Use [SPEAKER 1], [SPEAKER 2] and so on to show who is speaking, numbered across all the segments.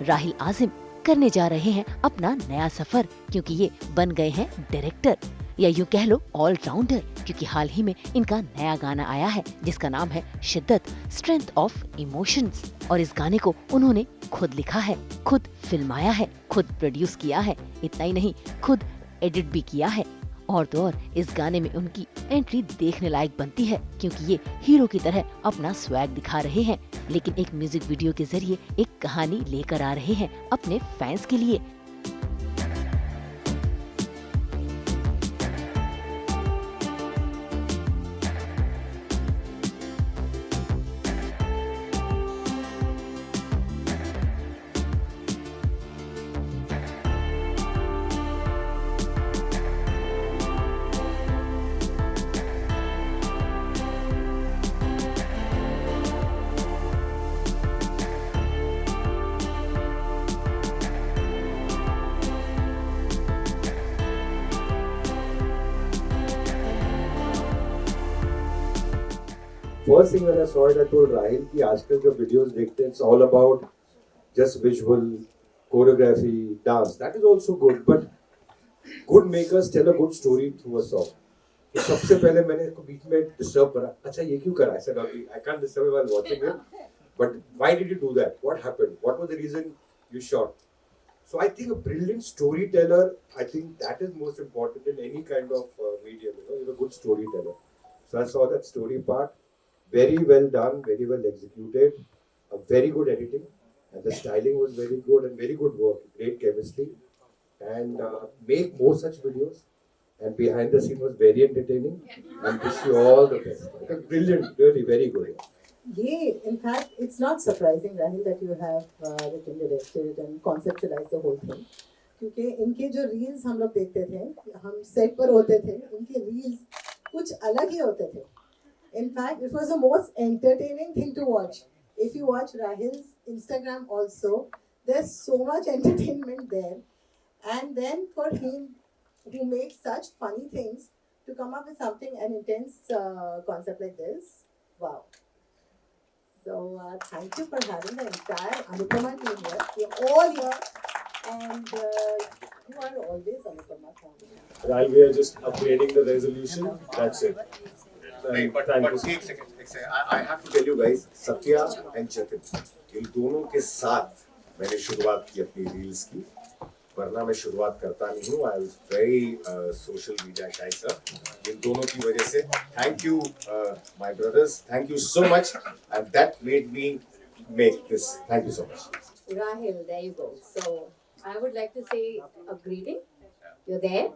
[SPEAKER 1] राहिल आजिम करने जा रहे हैं अपना नया सफर, क्योंकि ये बन गए हैं डायरेक्टर या यूँ कह लो ऑलराउंडर, क्योंकि हाल ही में इनका नया गाना आया है जिसका नाम है शिद्दत, स्ट्रेंथ ऑफ इमोशंस। और इस गाने को उन्होंने खुद लिखा है, खुद फिल्माया है, खुद प्रोड्यूस किया है। इतना ही नहीं, खुद एडिट भी किया है। और तो और इस गाने में उनकी एंट्री देखने लायक बनती है, क्योंकि ये हीरो की तरह अपना स्वैग दिखा रहे हैं, लेकिन एक म्यूजिक वीडियो के जरिए एक कहानी लेकर आ रहे हैं अपने फैंस के लिए।
[SPEAKER 2] First thing when I saw it, I told Rahil कि आजकल जो videos देखते हैं, it's all about just visual, choreography, dance. That is also good, but good makers tell a good story through a song. तो सबसे पहले मैंने इसको बीच में disturb करा. अच्छा ये क्यों करा? I said, I can't disturb while watching it. But why did you do that? What happened? What was the reason you shot? So I think a brilliant storyteller, I think that is most important in any kind of medium. You're a good storyteller. So I saw that story part. Very well done, very well executed, a very good editing, and the styling was very good and very good work, great chemistry, and make more such videos. And behind the scene was very entertaining, and wish you all the best. Brilliant, really very good.
[SPEAKER 3] Yeah, in fact, it's not surprising, Rahil, that you have written, directed, and conceptualized the whole thing. क्योंकि इनके जो reels हम लोग देखते थे, हम set पर होते थे, इनके रील्स कुछ अलग ही होते थे. In fact, it was the most entertaining thing to watch. If you watch Rahil's Instagram also, there's so much entertainment there. And then for him, who makes such funny things, to come up with something, an intense concept like this, wow. So thank you for having the entire Anupama team here. We're all here. And you are always Anupama family.
[SPEAKER 2] While we are just upgrading the resolution, that's it.
[SPEAKER 4] But एक second, I have to tell you guys, Satya and Jatin, इन दोनों के साथ मैंने शुरुआत की अपनी reels की, वरना मैं शुरुआत करता नहीं हूँ. I was very social media shy sir. इन दोनों की वजह से thank you my brothers, thank you so much, and that made me make this. Thank you so much.
[SPEAKER 5] Rahil, there you go. So I would like to say a greeting. You're there.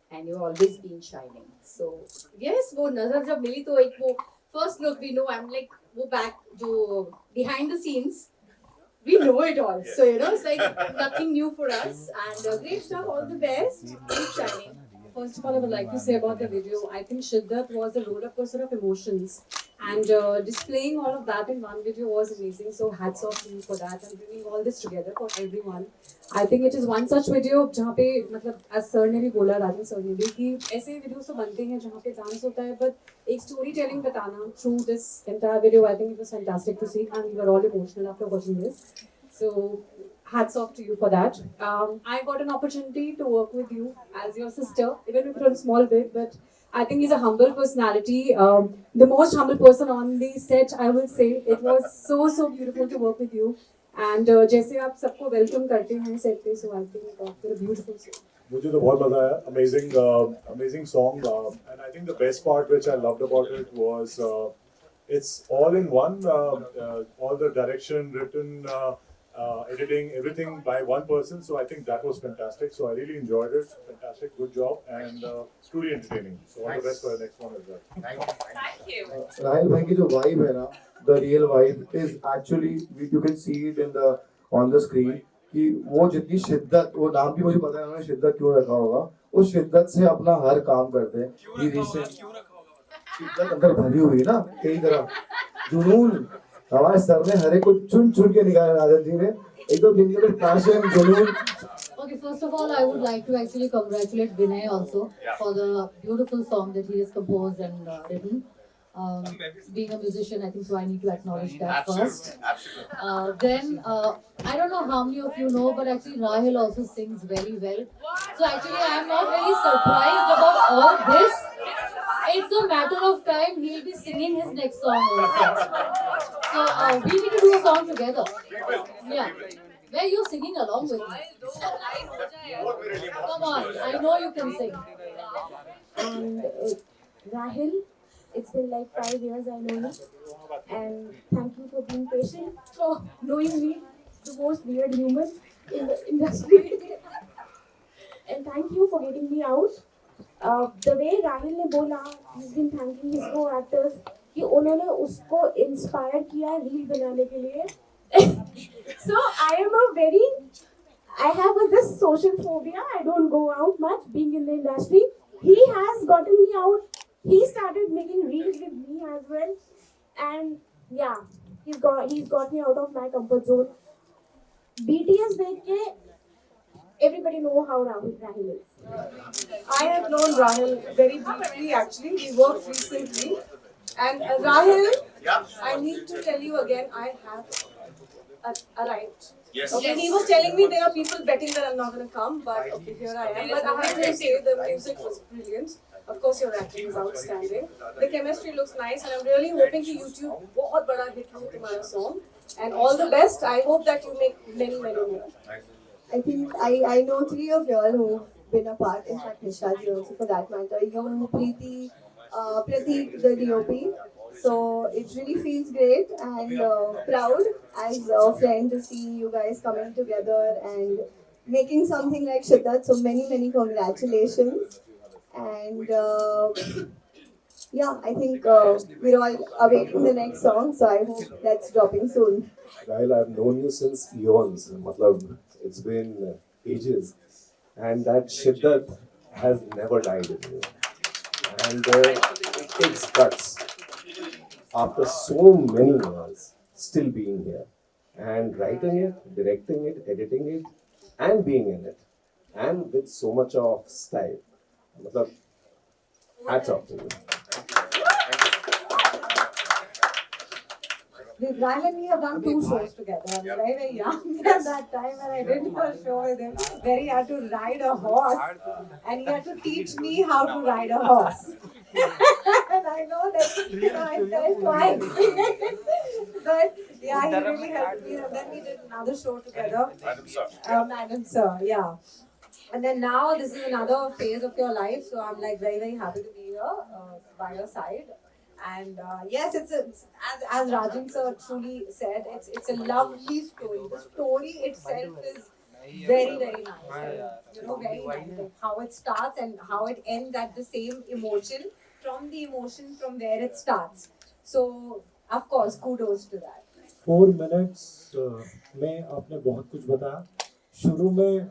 [SPEAKER 5] And you've always been shining. So yes, वो नजर जब मिली तो एक वो first look we know, I'm like वो back जो behind the scenes we know it all. So it's like nothing new for us, and great stuff. All the best. Keep shining.
[SPEAKER 6] First of all, I would like to say about the video, I think Shiddat was a roller coaster of emotions, and displaying all of that in one video was amazing. So hats off to you for that and bringing all this together for everyone. I think it is one such video जहाँ पे मतलब as sir ने भी बोला, राजन sir ने भी, कि ऐसे videos तो बनते हैं जहाँ पे dance होता है, but एक storytelling बताना through this entire video, I think it was fantastic to see, and we were all emotional after watching this. So hats off to you for that. I got an opportunity to work with you as your sister, even if it was a small bit, but I think he's a humble personality. The most humble person on the set, I will say. It was so beautiful to work with you. And जैसे आप सबको welcome करते हैं set पे, so I think you're a beautiful soul.
[SPEAKER 7] मुझे तो बहुत मजा आया. Amazing song, and I think the best part which I loved about it was it's all in one. All the direction, written, editing, everything by one person. So I think that was fantastic. So I really enjoyed it. Fantastic, good job, and it's truly entertaining. So all the best for the next one as well.
[SPEAKER 5] Thank you.
[SPEAKER 8] Rahil bhai ki jo vibe hai na, the real vibe is actually you can see it on the screen कि वो जितनी शिद्दत, वो नाम भी मुझे पता है उन्होंने शिद्दत क्यों रखा होगा, उस शिद्दत से अपना हर काम करते हैं. ये रिसेंट शिद्दत अंदर भरी हुई ना कई तरह, जुनून हमारे सर ने हर एक को चुन चुन के निकाला. राजन जी ने एकदम जिनके लिए पैशन, जुनून.
[SPEAKER 9] Okay, first of all, I would like to actually congratulate Vinay also for the beautiful song that he has composed and written. Being a musician, I think so. I need to acknowledge that first.
[SPEAKER 4] Absolutely.
[SPEAKER 9] Then I don't know how many of you know, but actually Rahil also sings very well. So actually, I am not very surprised about all this. It's a matter of time. He'll be singing his next song also. So we need to do a song together. Yeah. Where you're singing along with me. Come on, I know you can sing.
[SPEAKER 10] And Rahil, it's been like 5 years I know you, and thank you for being patient, for knowing me, the most weird human in the industry. And thank you for getting me out. The way Rahil ने बोला, he's been thanking his co-actors कि उन्होंने उसको inspire किया reel बनाने के लिए. So I have this social phobia. I don't go out much being in the industry. He has gotten me out. He started making reels with me as well. And yeah, he's got me out of my comfort zone. BTS देख के everybody know how Rahil is.
[SPEAKER 6] I have known Rahil very briefly actually. We worked recently. And Rahil, I need to tell you again, I have arrived.
[SPEAKER 4] Yes.
[SPEAKER 6] Okay, he was telling me there are people betting that I'm not going to come, but okay, here I am. But I have to say the music was brilliant. Of course, your acting is outstanding. The chemistry looks nice, and I'm really hoping that YouTube बहुत बड़ा hit हो तुम्हारा song. And all the best. I hope that you make many more.
[SPEAKER 10] I think I know 3 of y'all who've been a part. In fact, Nisha ji also for that matter. You, Preeti, Prateek, the DOP. So it really feels great and proud as a friend to see you guys coming together and making something like Shiddat. So many congratulations. And yeah, I think we're all awaiting the next song. So I hope that's dropping soon.
[SPEAKER 2] Rahil, I've known you since eons. Matlab, it's been ages. And that Shiddat has never died in you. And it takes guts. After so many years, still being here. And writing it, directing it, editing it, and being in it. And with so much of style. Matlab, hats off to you.
[SPEAKER 6] Rahil and me have done 2 shows together. I was very young at that time when I did a show with him where he had to ride a horse and he had to teach me how to ride a horse. And I know that I felt twice. But yeah, he really helped me. And then we did another show together. Madam Sir, yeah. And then now this is another phase of your life. So I'm like very happy to be here by your side. And yes, it's as Rajan sir truly said, it's a lovely story. The story itself is very nice. You know, very nice. Like how it starts and how it ends at the same emotion from where it starts. So of course, kudos to that.
[SPEAKER 11] 4 minutes में आपने बहुत कुछ बताया. शुरू में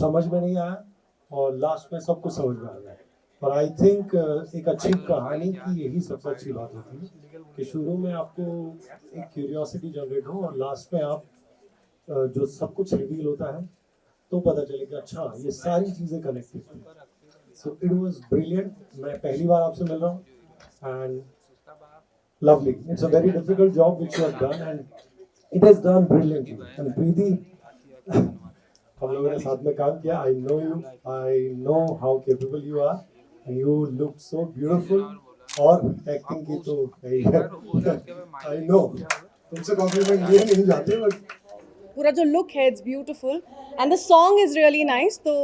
[SPEAKER 11] समझ में नहीं आया और लास्ट में सब कुछ समझ में आ गया. और आई थिंक एक अच्छी कहानी की यही सबसे अच्छी बात होती है कि शुरू में आपको एक क्यूरियोसिटी जनरेट हो और लास्ट में आप जो सब कुछ रिवील होता है तो पता चले कि अच्छा ये सारी चीज़ें कनेक्टेड थी. So it was brilliant. मैं पहली बार आपसे मिल रहा हूँ and lovely. It's a very difficult job which you have done and it has done brilliantly. And Preeti, हम लोगों ने साथ में काम किया. I know you, I know how capable you are. You look so beautiful. और एक्टिंग की तो I know तुमसे कॉम्प्लीमेंट लिए नहीं जाते बट
[SPEAKER 6] पूरा जो लुक है it's beautiful and the song is really nice. तो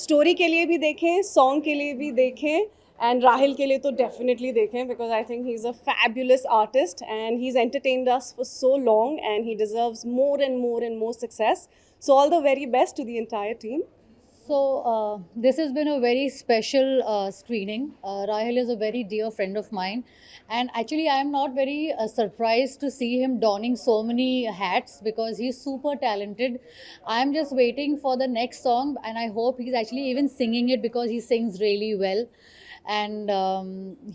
[SPEAKER 6] स्टोरी के लिए भी देखें, सॉन्ग के लिए भी देखें एंड राहिल के लिए तो डेफिनेटली देखें because I think he is a fabulous artist and he is entertained us for so long and he deserves more and more success. So all the very best to the entire team.
[SPEAKER 9] So this has been a very special screening. Rahil is a very dear friend of mine, and actually I am not very surprised to see him donning so many hats because he's super talented. I am just waiting for the next song, and I hope he's actually even singing it because he sings really well. And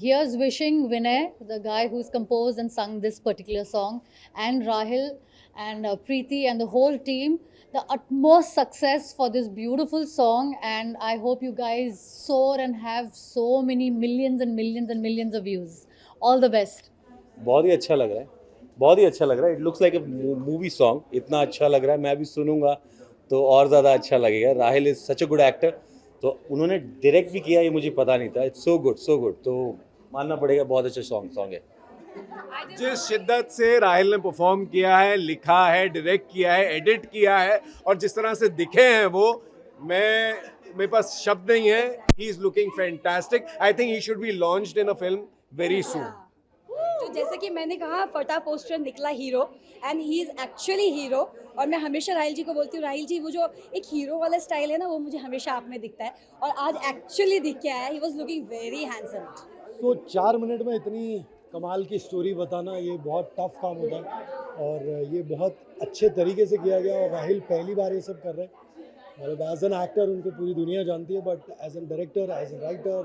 [SPEAKER 9] here's wishing Vinay, the guy who's composed and sung this particular song, and Rahil and Preeti and the whole team, the utmost success for this beautiful song. And I hope you guys soar and have so many millions and millions and millions of views. All the best.
[SPEAKER 12] बहुत ही अच्छा लग रहा है, बहुत ही अच्छा लग रहा है. It looks like a movie song. इतना अच्छा लग रहा है, मैं भी सुनूंगा तो और ज़्यादा अच्छा लगेगा. Rahil is such a good actor. तो उन्होंने डायरेक्ट भी किया, ये मुझे पता नहीं था. It's so good, so good. तो मानना पड़ेगा, बहुत अच्छा सॉन्ग है.
[SPEAKER 13] जिस शिद्दत से राहिल ने परफॉर्म किया है, लिखा है, डायरेक्ट किया है, एडिट किया है और जिस तरह से दिखे हैं वो, मेरे पास शब्द नहीं है. He is looking fantastic. I think he should be launched in a film very soon.
[SPEAKER 14] तो जैसे कि मैंने कहा, फटा पोस्टर निकला hero and he is actually hero. और मैं हमेशा राहिल जी को बोलती हूँ, राहिल जी वो जो एक हीरो वाला स्टाइल है ना, वो मुझे हमेशा आप में दिखता है और आज एक्चुअली दिख के आया. He was looking very handsome.
[SPEAKER 11] तो 4 मिनट में इतनी कमाल की स्टोरी बताना ये बहुत टफ काम होता है और ये बहुत अच्छे तरीके से किया गया. और राहिल पहली बार ये सब कर रहे हैं. मतलब एज एन एक्टर उनको पूरी दुनिया जानती है, but as an director, as an writer,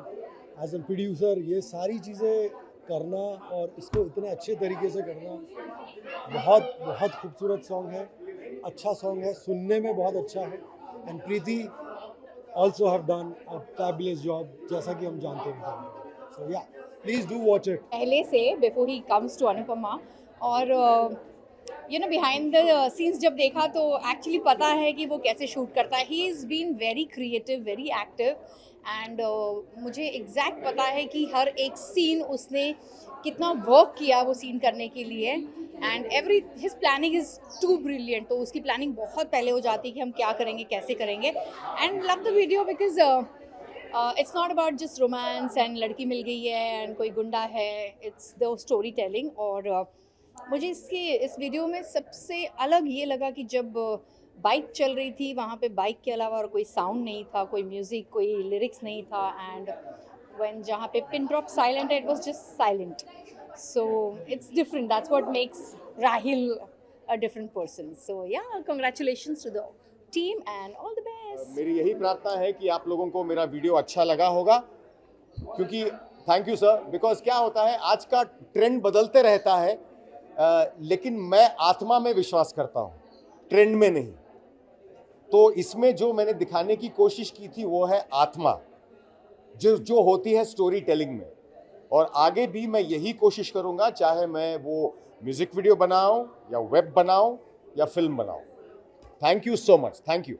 [SPEAKER 11] as an producer, ये सारी चीज़ें करना और इसको इतने अच्छे तरीके से करना, बहुत बहुत खूबसूरत सॉन्ग है. अच्छा सॉन्ग है, सुनने में बहुत अच्छा है. And Preeti also have done a fabulous job, जैसा कि हम जानते हैं. सो या, प्लीज डू वॉच इट.
[SPEAKER 14] पहले से बिफोर ही कम्स टू अनुपमा और you know behind the scenes जब देखा तो एक्चुअली पता है कि वो कैसे शूट करता है. He is been very creative, very active and मुझे एग्जैक्ट पता है कि हर एक सीन उसने कितना वर्क किया वो सीन करने के लिए. And every his planning is too brilliant. तो उसकी प्लानिंग बहुत पहले हो जाती है कि हम क्या करेंगे, कैसे करेंगे. And love the video because it's not about just romance and लड़की मिल गई है एंड कोई गुंडा है. It's the story telling. और मुझे इस वीडियो में सबसे अलग ये लगा कि जब बाइक चल रही थी, वहाँ पे बाइक के अलावा और कोई साउंड नहीं था, कोई म्यूज़िक, कोई लिरिक्स नहीं था. एंड व्हेन जहाँ पे pin drop silent, it was just silent. So it's different. That's what makes Rahil a different person. So yeah, congratulations to the team and all the best.
[SPEAKER 4] मेरी यही प्रार्थना है कि आप लोगों को मेरा वीडियो अच्छा लगा होगा, क्योंकि थैंक यू सर. बिकॉज क्या होता है, आज का ट्रेंड बदलते रहता है, लेकिन मैं आत्मा में विश्वास करता हूँ, ट्रेंड में नहीं. तो इसमें जो मैंने दिखाने की कोशिश की थी वो है आत्मा, जो होती है स्टोरी टेलिंग में. और आगे भी मैं यही कोशिश करूँगा, चाहे मैं वो म्यूज़िक वीडियो बनाऊँ या वेब बनाऊँ या फिल्म बनाऊँ. Thank you so much. Thank you.